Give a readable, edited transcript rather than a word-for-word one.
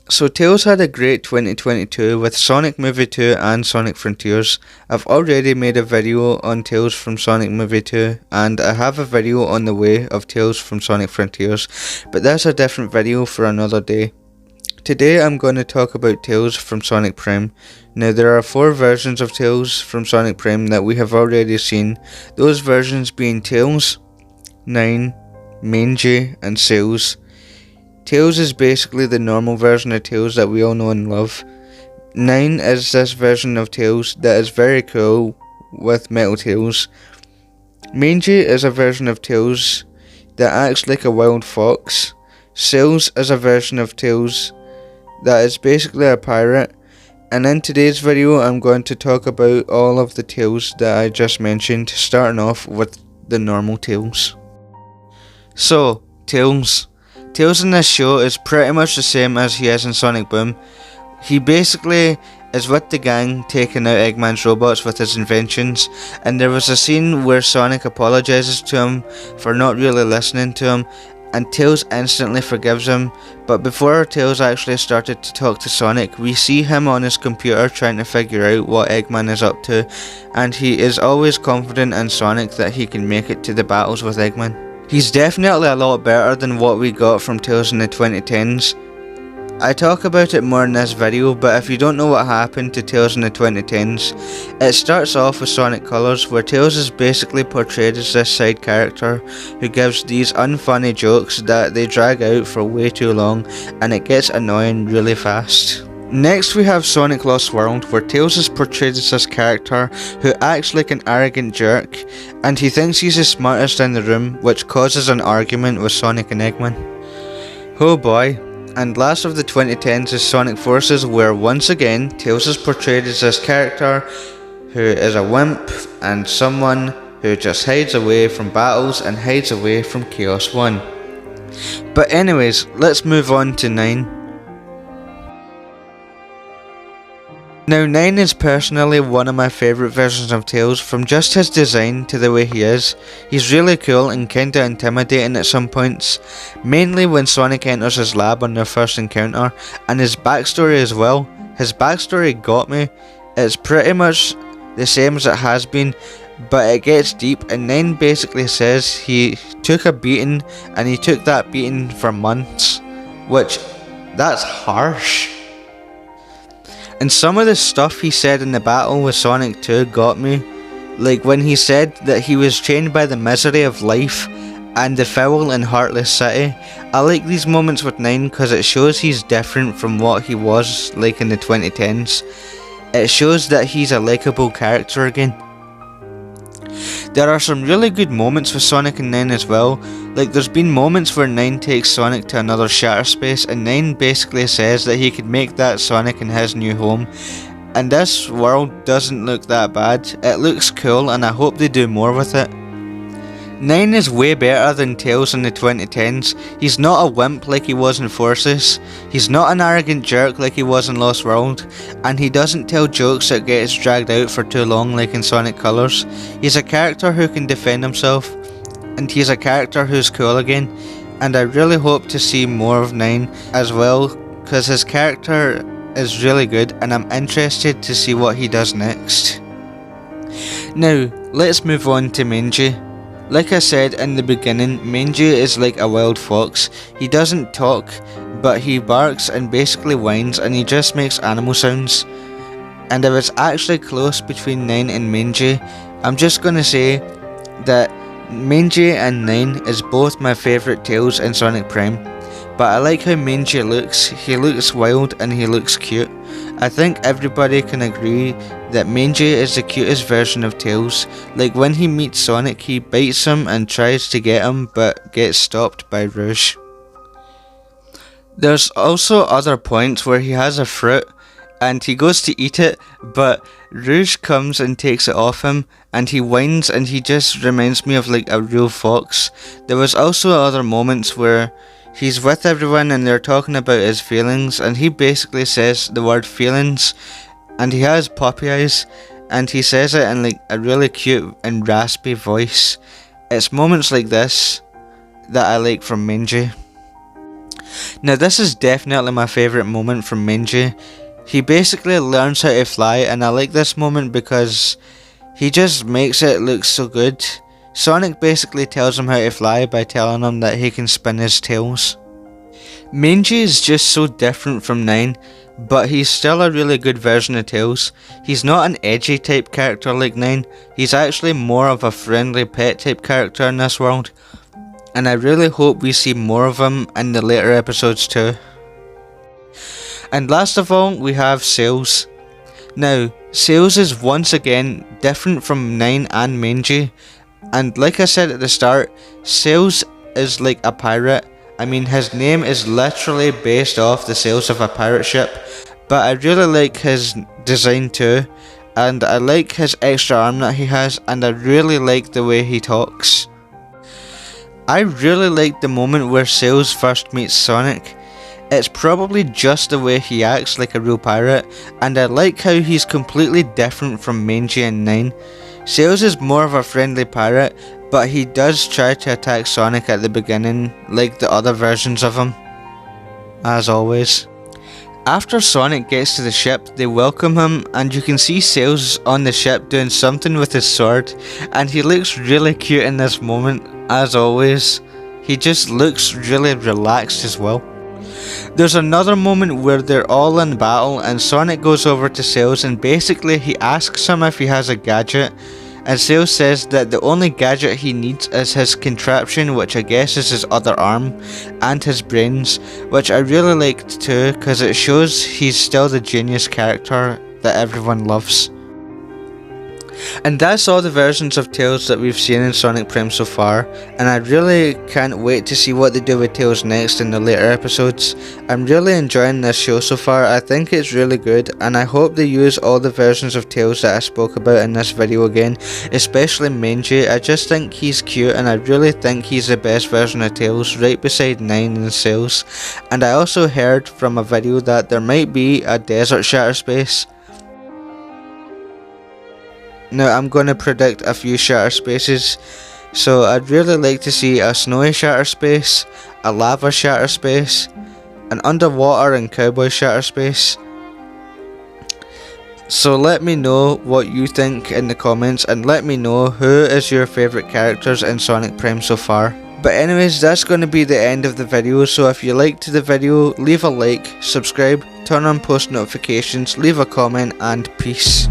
So Tails had a great 2022 with Sonic Movie 2 and Sonic Frontiers. I've already made a video on Tales from Sonic Movie 2 and I have a video on the way of Tales from Sonic Frontiers, but that's a different video for another day. Today I'm going to talk about Tales from Sonic Prime. Now there are 4 versions of Tales from Sonic Prime that we have already seen, those versions being Tails, 9, Mangey and Sails. Tails is basically the normal version of Tails that we all know and love. 9 is this version of Tails that is very cool with metal tails. Mangey is a version of Tails that acts like a wild fox. Sails is a version of Tails that is basically a pirate. And in today's video I'm going to talk about all of the Tails that I just mentioned, starting off with the normal Tails. So, Tails. Tails in this show is pretty much the same as he is in Sonic Boom. He basically is with the gang taking out Eggman's robots with his inventions, and there was a scene where Sonic apologises to him for not really listening to him, and Tails instantly forgives him. But before Tails actually started to talk to Sonic, we see him on his computer trying to figure out what Eggman is up to, and he is always confident in Sonic that he can make it to the battles with Eggman. He's definitely a lot better than what we got from Tails in the 2010s. I talk about it more in this video, but if you don't know what happened to Tails in the 2010s, it starts off with Sonic Colors, where Tails is basically portrayed as this side character who gives these unfunny jokes that they drag out for way too long, and it gets annoying really fast. Next we have Sonic Lost World, where Tails is portrayed as this character who acts like an arrogant jerk, and he thinks he's the smartest in the room, which causes an argument with Sonic and Eggman. Oh boy. And last of the 2010s is Sonic Forces, where once again Tails is portrayed as this character who is a wimp and someone who just hides away from battles and hides away from Chaos 1. But anyways, let's move on to 9. Now 9 is personally one of my favourite versions of Tails, from just his design to the way he is. He's really cool and kinda intimidating at some points, mainly when Sonic enters his lab on their first encounter, and his backstory as well. His backstory got me. It's pretty much the same as it has been, but it gets deep, and 9 basically says he took a beating, and he took that beating for months, which, that's harsh. And some of the stuff he said in the battle with Sonic 2 got me. Like when he said that he was chained by the misery of life and the foul and heartless city. I like these moments with 9 because it shows he's different from what he was like in the 2010s. It shows that he's a likeable character again. There are some really good moments with Sonic and 9 as well. Like there's been moments where 9 takes Sonic to another shatter space, and 9 basically says that he could make that Sonic in his new home. And this world doesn't look that bad. It looks cool and I hope they do more with it. 9 is way better than Tails in the 2010s. He's not a wimp like he was in Forces, he's not an arrogant jerk like he was in Lost World, and he doesn't tell jokes that gets dragged out for too long like in Sonic Colors. He's a character who can defend himself, and he's a character who's cool again, and I really hope to see more of 9 as well, because his character is really good and I'm interested to see what he does next. Now, let's move on to Mangey. Like I said in the beginning, Mangey is like a wild fox. He doesn't talk, but he barks and basically whines, and he just makes animal sounds. And if it's actually close between 9 and Mangey, I'm just gonna say that Mangey and 9 is both my favourite Tails in Sonic Prime. But I like how Mangey looks. He looks wild and he looks cute. I think everybody can agree that Mangey is the cutest version of Tails. Like when he meets Sonic, he bites him and tries to get him, but gets stopped by Rouge. There's also other points where he has a fruit and he goes to eat it, but Rouge comes and takes it off him, and he whines, and he just reminds me of like a real fox. There was also other moments where he's with everyone and they're talking about his feelings, and he basically says the word feelings, and he has puppy eyes, and he says it in like a really cute and raspy voice. It's moments like this that I like from Mangey. Now this is definitely my favourite moment from Mangey. He basically learns how to fly, and I like this moment because he just makes it look so good. Sonic basically tells him how to fly by telling him that he can spin his tails. Mangey is just so different from 9, but he's still a really good version of Tails. He's not an edgy type character like 9, he's actually more of a friendly pet type character in this world, and I really hope we see more of him in the later episodes too. And last of all, we have Sails. Now, Sails is once again different from 9 and Mangey, and like I said at the start, Sails is like a pirate. I mean, his name is literally based off the sails of a pirate ship, but I really like his design too, and I like his extra arm that he has, and I really like the way he talks. I really like the moment where Sails first meets Sonic. It's probably just the way he acts like a real pirate, and I like how he's completely different from Mangey and 9. Sails is more of a friendly pirate, but he does try to attack Sonic at the beginning, like the other versions of him, as always. After Sonic gets to the ship, they welcome him, and you can see Sails on the ship doing something with his sword, and he looks really cute in this moment, as always. He just looks really relaxed as well. There's another moment where they're all in battle, and Sonic goes over to Sails and basically he asks him if he has a gadget, and Sails says that the only gadget he needs is his contraption, which I guess is his other arm, and his brains, which I really liked too because it shows he's still the genius character that everyone loves. And that's all the versions of Tails that we've seen in Sonic Prime so far, and I really can't wait to see what they do with Tails next in the later episodes. I'm really enjoying this show so far. I think it's really good, and I hope they use all the versions of Tails that I spoke about in this video again, especially Mangey. I just think he's cute, and I really think he's the best version of Tails, right beside 9 and Sails. And I also heard from a video that there might be a desert shatter space. Now I'm going to predict a few shatter spaces, so I'd really like to see a snowy shatter space, a lava shatter space, an underwater and cowboy shatter space. So let me know what you think in the comments, and let me know who is your favourite characters in Sonic Prime so far. But anyways, that's going to be the end of the video, so if you liked the video, leave a like, subscribe, turn on post notifications, leave a comment, and peace.